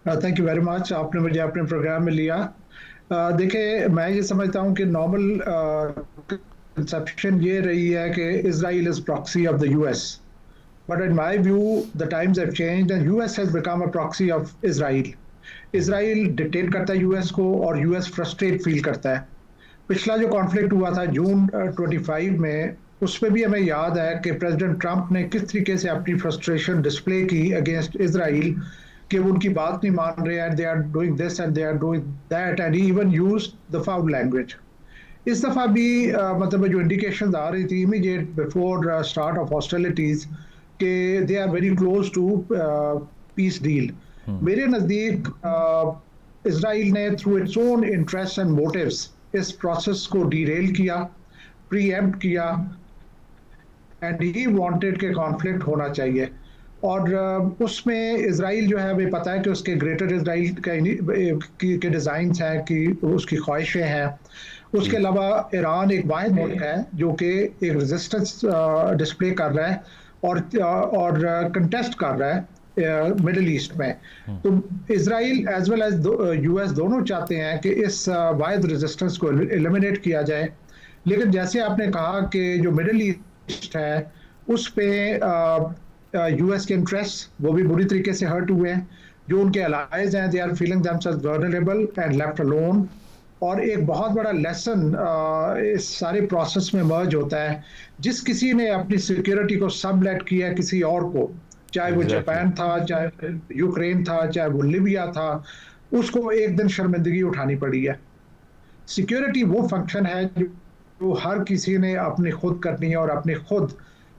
Thank you very much, आपने मुझे अपने प्रोग्राम में लिया। देखिए, मैं ये समझता हूँ कि नॉर्मल कंसेप्शन ये रही है कि Israel is proxy of the US, but in my view the times have changed and US has become a proxy of Israel. Israel dictate करता है यूएस को और यूएस फ्रस्ट्रेट फील करता है। पिछला जो कॉन्फ्लिक्ट हुआ था जून 25 में, उसमें भी हमें याद है कि प्रेसिडेंट ट्रंप ने किस तरीके से अपनी फ्रस्ट्रेशन डिस्प्ले की अगेंस्ट इसराइल, कि वो उनकी बात नहीं मान रहे हैं, they are doing this and they are doing that, and he even used the foul language. इस दफा भी मतलब जो इंडिकेशन आ रही थी immediate before start of hostilities कि they are very close to peace deal. मेरे नज़दीक इसराइल ने through its own interest and motives इस प्रोसेस को डीरेल किया, प्रीएम्प्ट किया, एंड ही वांटेड के कॉन्फ्लिक्ट होना चाहिए। और उसमें इसराइल जो है, हमें पता है कि उसके ग्रेटर इसराइल के डिज़ाइंस हैं, कि उसकी ख्वाहिशें हैं। उसके अलावा ईरान एक वाहिद मुल्क है जो कि एक रेजिस्टेंस डिस्प्ले कर रहा है और कंटेस्ट कर रहा है मिडिल ईस्ट में। तो Israel as well as US दोनों चाहते हैं कि इस वाहिद रेजिस्टेंस को एलिमिनेट किया जाए। लेकिन जैसे आपने कहा कि जो मिडिल ईस्ट है उस पे यूएस के इंटरेस्ट वो भी बुरी तरीके से हर्ट हुए हैं। जो उनके अलाइज हैं, they are feeling themselves vulnerable and left alone. और एक बहुत बड़ा लेसन इस सारे प्रोसेस में मर्ज होता है। जिस किसी ने अपनी सिक्योरिटी को सबलेट किया किसी और को, चाहे वो जापान था, चाहे यूक्रेन था, चाहे वो लिबिया था, उसको एक दिन शर्मिंदगी उठानी पड़ी है। सिक्योरिटी वो फंक्शन है जो हर किसी ने अपनी खुद करनी है और अपनी खुद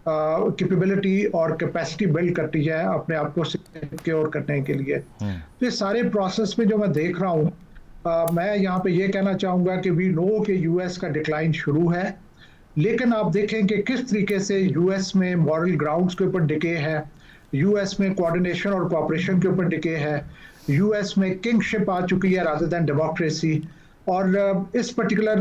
कैपेबिलिटी और कैपेसिटी बिल्ड करती है अपने आप को सिक्योर करने के लिए। तो इस सारे प्रोसेस में जो मैं देख रहा हूँ, मैं यहाँ पे ये कहना चाहूँगा कि वी नो कि यूएस का डिक्लाइन शुरू है, लेकिन आप देखें कि किस तरीके से यूएस में मॉरल ग्राउंड्स के ऊपर डिके है, यूएस में कोऑर्डिनेशन और कोऑपरेशन के ऊपर डिके है, यूएस में किंगशिप आ चुकी है रादर देन डेमोक्रेसी। और इस पर्टिकुलर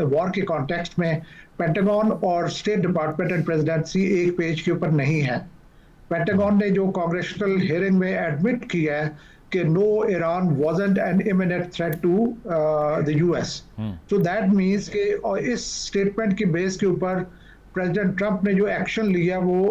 वॉर के कॉन्टेक्स्ट में पेंटागन और स्टेट डिपार्टमेंट एंड प्रेसिडेंसी एक पेज के ऊपर नहीं है। पेंटागन ने जो कांग्रेशनल हियरिंग में एडमिट किया है कि no, Iran wasn't an imminent threat to the US. So that means कि इस स्टेटमेंट की बेस के ऊपर प्रेसिडेंट ट्रंप ने जो एक्शन लिया वो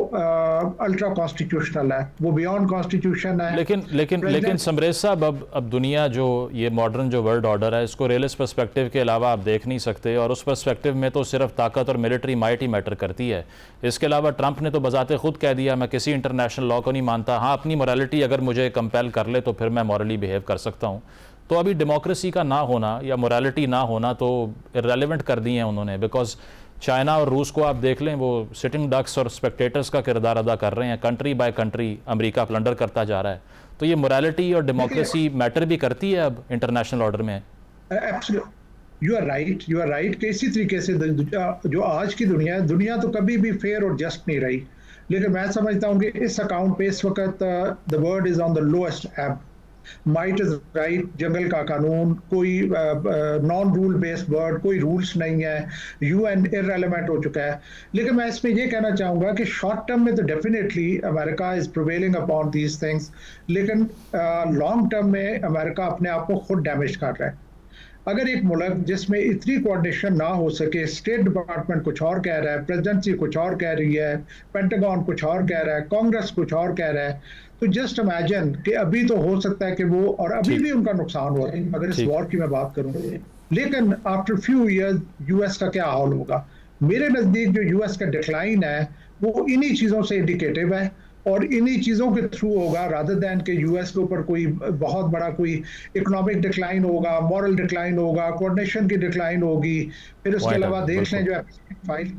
अल्ट्रा कॉन्स्टिट्यूशनल है, वो बियॉन्ड कॉन्स्टिट्यूशन है। लेकिन समरेश साहब, अब दुनिया जो ये मॉडर्न जो वर्ल्ड ऑर्डर है, इसको रियलिस्ट पर्सपेक्टिव के अलावा आप देख नहीं सकते, और उस पर्सपेक्टिव में तो सिर्फ ताकत और मिलिट्री माइट ही मैटर करती है। इसके अलावा ट्रंप ने तो बजाते खुद कह दिया, मैं किसी इंटरनेशनल लॉ को नहीं मानता, हाँ अपनी मोरालिटी अगर मुझे कंपेल कर ले तो फिर मैं मॉरली बिहेव कर सकता हूँ। तो अभी डेमोक्रेसी का ना होना या मोरालिटी ना होना तो इररेलेवेंट कर दी है उन्होंने, बिकॉज चाइना और रूस को आप देख लें, वो सिटिंग डक्स और स्पेक्टेटर्स का किरदार अदा कर रहे हैं। Country by country America plunder करता जा रहा है। तो ये मोरालिटी और डेमोक्रेसी मैटर भी करती है अब इंटरनेशनल ऑर्डर में। यू आर राइट कि इसी तरीके से जो आज की दुनिया तो कभी भी फेयर और जस्ट नहीं रही। लेकिन मैं समझता हूँ कि इस अकाउंट पे इस वक्त the world is on the lowest एब। माइट इज राइट, जंगल का कानून, कोई नॉन रूल बेस्ड वर्ड, कोई रूल्स नहीं है, यूएन इररेलेवेंट हो चुका है। लेकिन मैं इसमें ये कहना चाहूँगा कि शॉर्ट टर्म में तो definitely America is prevailing upon these things, लेकिन लॉन्ग टर्म में अमेरिका अपने आप को खुद डैमेज कर रहा है। अगर एक मुल्क जिसमें इतनी कोऑर्डिनेशन ना हो सके, स्टेट डिपार्टमेंट कुछ और कह रहा है, प्रेसिडेंसी कुछ और कह रही है, पेंटागन कुछ और कह रहा है, कांग्रेस कुछ और कह रहा है, तो जस्ट इमेजिन कि अभी तो हो सकता है कि वो, और अभी भी उनका नुकसान हो रहा है अगर इस वॉर की मैं बात करूं, लेकिन आफ्टर फ्यू इयर्स यूएस का क्या हाल होगा। मेरे नजदीक जो यूएस का डिक्लाइन है वो इन्हीं चीजों से इंडिकेटिव है और इन्हीं चीज़ों के थ्रू होगा, रादर दैन के यूएस के ऊपर कोई बहुत बड़ा कोई इकोनॉमिक डिक्लाइन होगा, मॉरल डिक्लाइन होगा, कोऑर्डिनेशन की डिक्लाइन होगी। फिर उसके अलावा देख लें जो फाइल,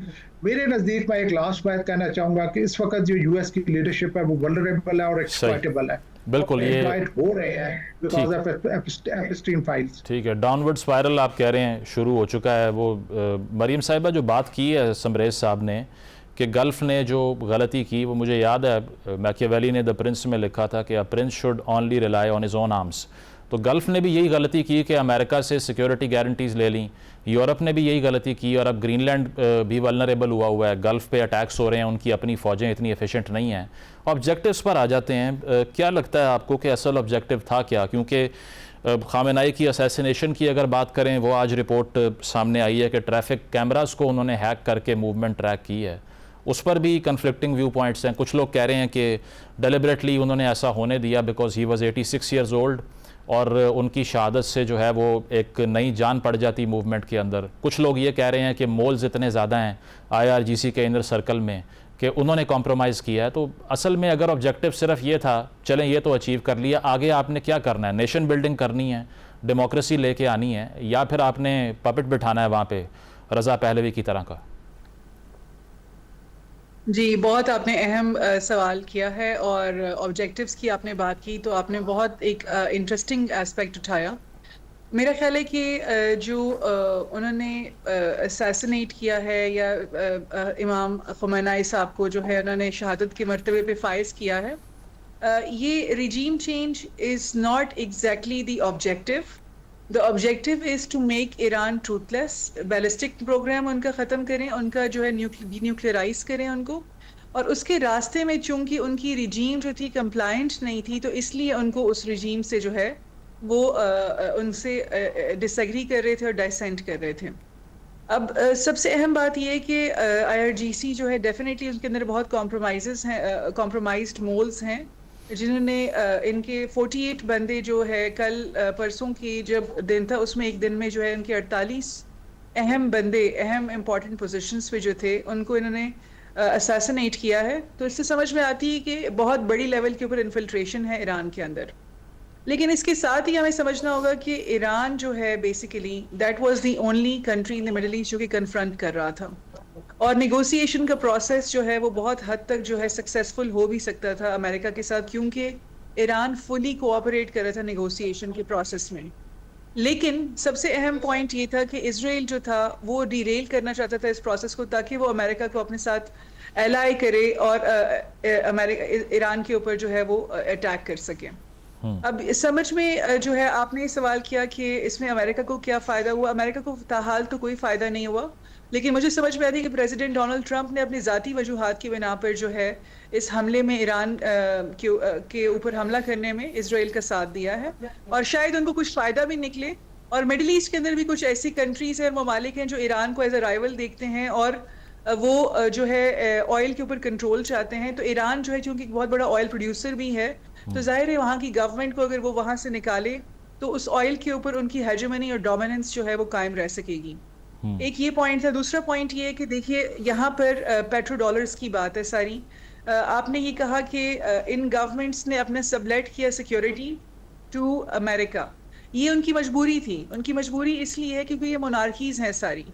मेरे नज़दीक मैं एक लास्ट बात कहना चाहूँगा कि इस वक्त जो यूएस की लीडरशिप है वो वल्नरेबल है और एक्सप्लॉइटेबल है। बिल्कुल, ये हो रहे हैं बिकॉज ऑफ एप्स्टीन फाइल्स। ठीक है, डाउनवर्ड स्पाइरल आप कह रहे हैं शुरू हो चुका है। वो मरीम साहिबा जो बात की है समरेश साहब ने कि गल्फ़ ने जो गलती की, वो मुझे याद है मैकियावेली ने द प्रिंस में लिखा था कि a prince should only rely on his own arms. तो गल्फ़ ने भी यही गलती की कि अमेरिका से सिक्योरिटी गारंटीज़ ले लीं, यूरोप ने भी यही गलती की और अब ग्रीनलैंड भी वल्नरेबल हुआ है, गल्फ़ पे अटैक्स हो रहे हैं, उनकी अपनी फ़ौजें इतनी एफिशिएंट नहीं हैं। ऑब्जेक्टिव्स पर आ जाते हैं, क्या लगता है आपको कि असल ऑब्जेक्टिव था क्या? क्योंकि खामेनाई की असैसिनेशन की अगर बात करें, वो आज रिपोर्ट सामने आई है कि ट्रैफिक कैमरास को उन्होंने हैक करके मूवमेंट ट्रैक की है। उस पर भी कन्फ्लिक्टिंग व्यू पॉइंट्स हैं। कुछ लोग कह रहे हैं कि डेलिबरेटली उन्होंने ऐसा होने दिया because he was 86 years old और उनकी शहादत से जो है वो एक नई जान पड़ जाती मूवमेंट के अंदर। कुछ लोग ये कह रहे हैं कि मोल्स इतने ज़्यादा हैं IRGC के इनर सर्कल में कि उन्होंने कॉम्प्रोमाइज़ किया है। तो असल में अगर ऑब्जेक्टिव सिर्फ ये था, चलें ये तो अचीव कर लिया, आगे आपने क्या करना है? नेशन बिल्डिंग करनी है, डेमोक्रेसी लेके आनी है, या फिर आपने पपेट बिठाना है वहाँ पे रज़ा पहलवी की तरह का? जी, बहुत आपने अहम सवाल किया है और ऑब्जेक्टिव्स की आपने बात की तो आपने बहुत एक इंटरेस्टिंग एस्पेक्ट उठाया। मेरा ख्याल है कि जो उन्होंने असैसिनेट किया है या इमाम ख़ुमैनी साहब को जो है उन्होंने शहादत के मर्तबे पे फाइज किया है, ये regime change is not exactly the objective. The objective is to make Iran toothless, ballistic program उनका ख़त्म करें, उनका जो है न्यूक्लियराइज करें उनको, और उसके रास्ते में चूंकि उनकी रिजीम जो थी कंप्लायंट नहीं थी तो इसलिए उनको उस रिजीम से जो है वो उनसे डिसएग्री कर रहे थे और डाइसेंट कर रहे थे। अब सबसे अहम बात यह है कि IRGC जो है डेफिनेटली उसके अंदर बहुत कॉम्प्रोमाइज़ हैं, कॉम्प्रोमाइज्ड मोल्स हैं, जिन्होंने इनके 48 बंदे जो है कल परसों की जब दिन था उसमें एक दिन में जो है इनके 48 अहम बंदे अहम इम्पॉर्टेंट पोजीशंस पे जो थे उनको इन्होंने असैसिनेट किया है। तो इससे समझ में आती है कि बहुत बड़ी लेवल के ऊपर इन्फिल्ट्रेशन है ईरान के अंदर। लेकिन इसके साथ ही हमें समझना होगा कि ईरान जो है basically that was the only country in the middle east जो कि कन्फ्रंट कर रहा था, और नेगोशिएशन का प्रोसेस जो है वो बहुत हद तक जो है सक्सेसफुल हो भी सकता था अमेरिका के साथ, क्योंकि ईरान फुली कोऑपरेट कर रहा था नेगोशिएशन के प्रोसेस में। लेकिन सबसे अहम पॉइंट ये था कि इजराइल जो था वो डिरेल करना चाहता था इस प्रोसेस को, ताकि वो अमेरिका को अपने साथ एलाई करे और अमेरिका ईरान के ऊपर जो है वो अटैक कर सके। अब इस समझ में जो है आपने सवाल किया कि इसमें अमेरिका को क्या फ़ायदा हुआ। अमेरिका को फिलहाल तो कोई फ़ायदा नहीं हुआ, लेकिन मुझे समझ में आती है कि प्रेसिडेंट डोनाल्ड ट्रंप ने अपनी ज़ाती वजूहात की बिना पर जो है इस हमले में ईरान के ऊपर हमला करने में इजराइल का साथ दिया है, और शायद उनको कुछ फ़ायदा भी निकले। और मिडिल ईस्ट के अंदर भी कुछ ऐसी कंट्रीज़ हैं, ममालिक हैं जो ईरान को एज अ राइवल देखते हैं और वो जो है ऑयल के ऊपर कंट्रोल चाहते हैं। तो ईरान जो है चूँकि बहुत बड़ा ऑयल प्रोड्यूसर भी है, तो जाहिर है वहाँ की गवर्नमेंट को अगर वो वहाँ से निकाले तो उस ऑयल के ऊपर उनकी हेजेमनी और डोमिनेंस जो है वो कायम रह सकेगी। एक ये पॉइंट था। दूसरा पॉइंट ये है कि देखिए यहाँ पर पेट्रो डॉलर्स की बात है सारी। आपने ये कहा कि इन गवर्नमेंट्स ने अपना सबलेट किया सिक्योरिटी टू अमेरिका। ये उनकी मजबूरी थी। उनकी मजबूरी इसलिए है क्योंकि ये मोनार्कीज हैं सारी।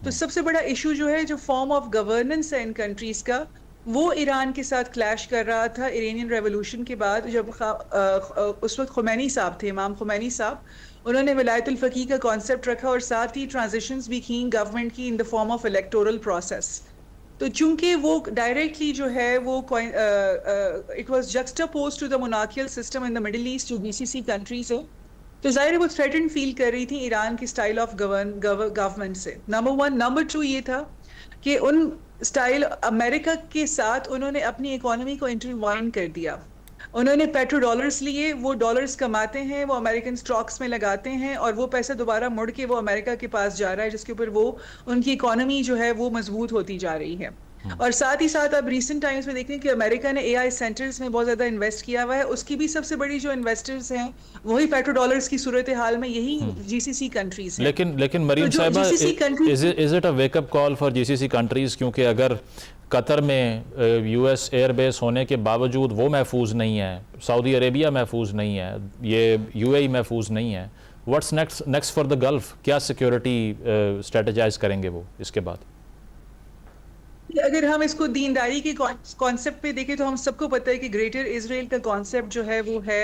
तो सबसे बड़ा इशू जो है, जो फॉर्म ऑफ गवर्नेंस है इन कंट्रीज़ का, वो ईरान के साथ क्लैश कर रहा था इरानियन रेवोल्यूशन के बाद, जब उस वक्त खुमैनी साहब थे, इमाम खुमैनी साहब, उन्होंने विलायतुल फ़क़ीह का कॉन्सेप्ट रखा और साथ ही ट्रांजिशंस भी की गवर्नमेंट की in the form of electoral process. तो चूंकि वो डायरेक्टली जो है वो it was juxtaposed to the monarchial system in the middle east जो GCC कंट्रीज है, तो जाहिर है वो थ्रेटन फील कर रही थी ईरान की स्टाइल ऑफ गवर्नमेंट से, नंबर 1। नंबर 2 ये था कि उन स्टाइल अमेरिका के साथ उन्होंने अपनी इकोनॉमी को इंटरवाइन कर दिया। उन्होंने पेट्रो डॉलर्स लिए, वो डॉलर्स कमाते हैं, वो अमेरिकन स्टॉक्स में लगाते हैं और वो पैसा दोबारा मुड़ के वो अमेरिका के पास जा रहा है, जिसके ऊपर वो उनकी इकोनॉमी जो है वो मजबूत होती जा रही है। और साथ ही साथ अब रिसेंट टाइम्स में देखते हैं कि अमेरिका ने AI सेंटर्स में बहुत ज़्यादा इन्वेस्ट किया हुआ है। उसकी भी सबसे बड़ी जो इन्वेस्टर्स हैं वही पेट्रो डॉलर्स की सूरत हाल में यही GCC कंट्रीज हैं। लेकिन मरीम साहिबा, is it a wake up call for GCC countries? क्योंकि अगर कतर में US एयरबेस होने के बावजूद वो महफूज नहीं है, सऊदी अरेबिया महफूज नहीं है, ये UAE महफूज नहीं है, what's next for the gulf? क्या सिक्योरिटी स्ट्रेटेजाइज करेंगे वो इसके बाद? अगर हम इसको दीनदारी के कॉन्सेप्ट पे देखें तो हम सबको पता है कि ग्रेटर इजराइल का कॉन्सेप्ट जो है वो है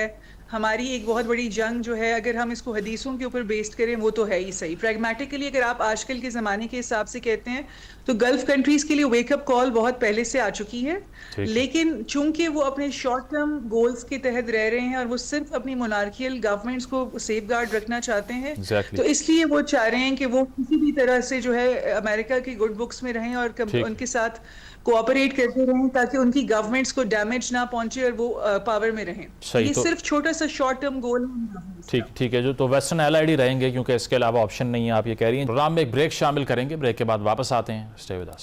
हमारी एक बहुत बड़ी जंग जो है, अगर हम इसको हदीसों के ऊपर बेस्ड करें, वो तो है ही सही। प्रैग्मेटिकली अगर आप आजकल के ज़माने के हिसाब से कहते हैं तो गल्फ कंट्रीज़ के लिए वेकअप कॉल बहुत पहले से आ चुकी है, ठीक है। लेकिन चूंकि वो अपने शॉर्ट टर्म गोल्स के तहत रह रहे हैं और वो सिर्फ अपनी मोनार्कियल गवर्नमेंट्स को सेफ गार्ड रखना चाहते हैं, एग्जैक्टली। तो इसलिए वो चाह रहे हैं कि वो किसी भी तरह से जो है अमेरिका की गुड बुक्स में रहें और ठीक। उनके साथ कोऑपरेट करते रहें, ताकि उनकी गवर्नमेंट्स को डैमेज ना पहुंचे और वो पावर में रहें। सही, ये तो सिर्फ छोटा सा शॉर्ट टर्म गोल है governments ठीक का। ठीक है, जो तो वेस्टर्न एलाइड ही रहेंगे क्योंकि इसके अलावा ऑप्शन नहीं है, आप ये कह रही हैं। प्रोग्राम में एक ब्रेक शामिल करेंगे, ब्रेक के बाद वापस आते हैं। Stay with us.